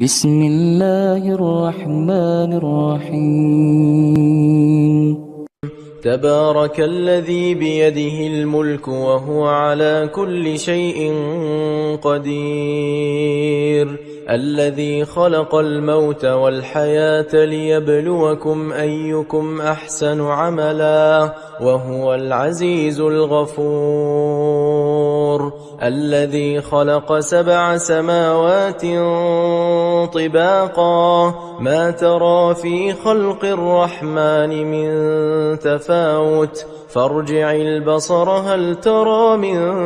بسم الله الرحمن الرحيم. تبارك الذي بيده الملك وهو على كل شيء قدير، الذي خلق الموت والحياة ليبلوكم أيكم أحسن عملا وهو العزيز الغفور، الذي خلق 7 سماوات طباقا ما ترى في خلق الرحمن من تفاوت فارجع البصر هل ترى من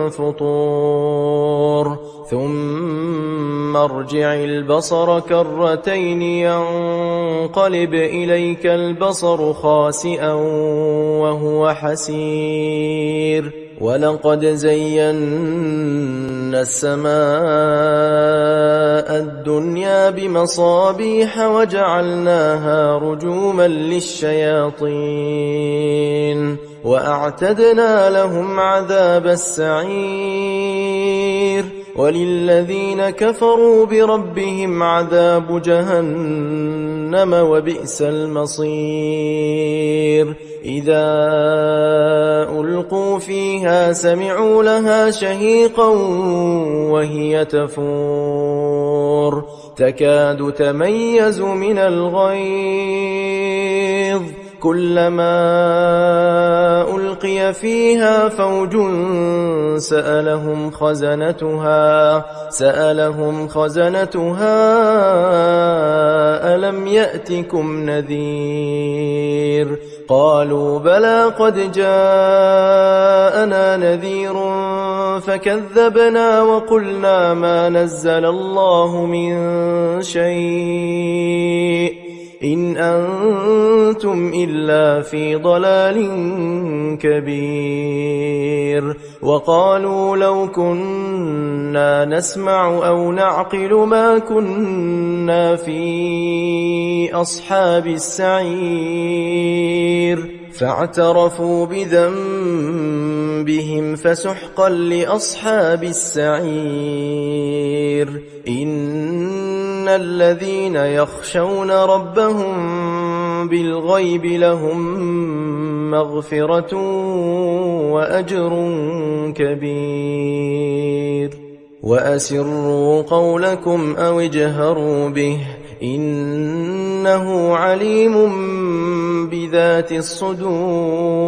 فطور ثم ارجع البصر كرتين ينقلب إليك البصر خاسئا وهو حسير، ولقد زينا السماء الدنيا بمصابيح وجعلناها رجوما للشياطين وأعتدنا لهم عذاب السعير، وللذين كفروا بربهم عذاب جهنم وبئس المصير. إذا ألقوا فيها سمعوا لها شهيقا وهي تفور تكاد تميز من الغيظ، كلما ألقي فيها فوج سألهم خزنتها ألم يأتكم نذير؟ قالوا بلى قد جاءنا نذير فكذبنا وقلنا ما نزل الله من شيء إن أنتم إلا في ضلال كبير. وقالوا لو كنا نسمع أو نعقل ما كنا في أصحاب السعير، فاعترفوا بذنبهم فسحقا لأصحاب السعير. إن الذين يخشون ربهم بالغيب لهم مغفرة وأجر كبير. وأسروا قولكم أو اجهروا به إنه عليم بذات الصدور،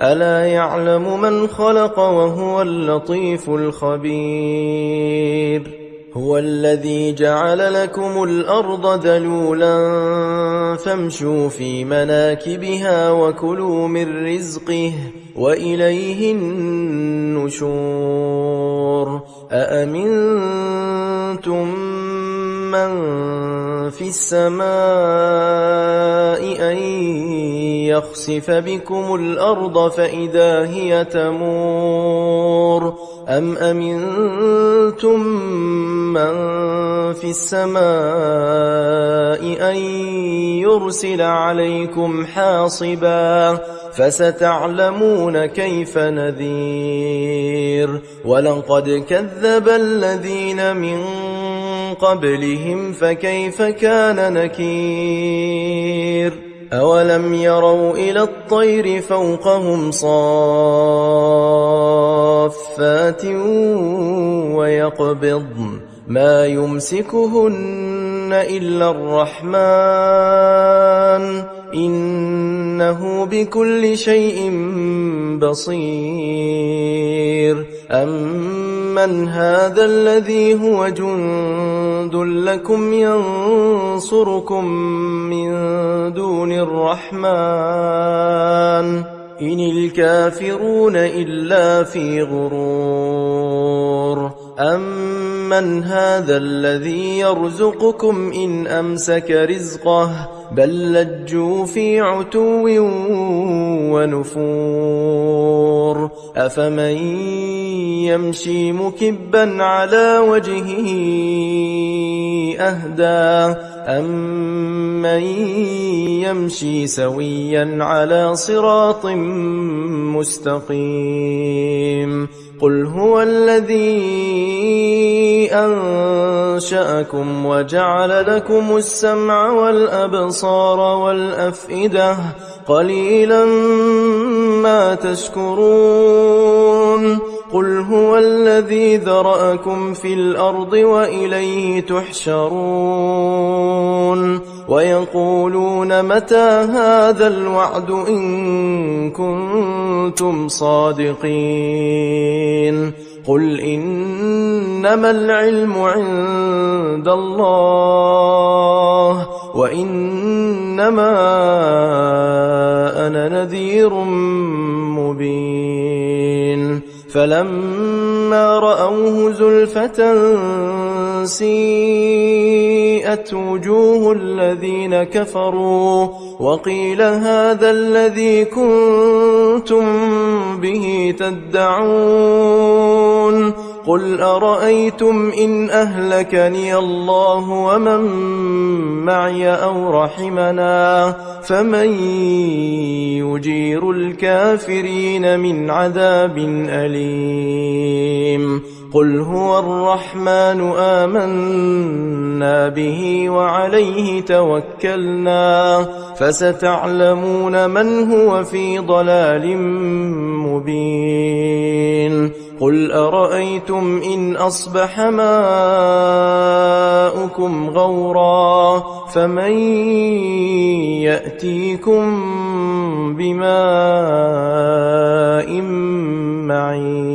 ألا يعلم من خلق وهو اللطيف الخبير. هو الذي جعل لكم الأرض ذلولا فامشوا في مناكبها وكلوا من رزقه وإليه النشور. أأمنتم من في السماء أن يخسف بكم الأرض فإذا هي تمور، أم أمنتم من في السماء أن يرسل عليكم حاصبا فستعلمون كيف نذير. ولقد كذب الذين من قبلهم فكيف كان نكير. أولم يروا إلى الطير فوقهم صافات ويقبضن ما يمسكهن إلا الرحمن إنه بكل شيء بصير. أمن هذا الذي هو جند لكم ينصركم من دون الرحمن إن الكافرون إلا في غرور. أمن هذا الذي يرزقكم إن أمسك رزقه بل لجوا في عتو ونفور. أفمن يمشي مكبا على وجهه أهدى أمن يمشي سويا على صراط مستقيم. قل هو الذي أنشأكم وجعل لكم السمع والأبصار والأفئدة قليلا ما تشكرون قل هو الذي ذرأكم في الأرض وإليه تحشرون ويقولون متى هذا الوعد إن كنتم صادقين قل إنما العلم عند الله وإنما أنا نذير مبين فلما رأوه زلفة سيئت وجوه الذين كفروا وقيل هذا الذي كنتم به تدعون قل أرأيتم إن أهلكني الله ومن معي أو رحمنا فمن يجير الكافرين من عذاب أليم قل هو الرحمن آمنا به وعليه توكلنا فستعلمون من هو في ضلال مبين قل أرأيتم إن أصبح ماؤكم غورا فمن يأتيكم بماء معين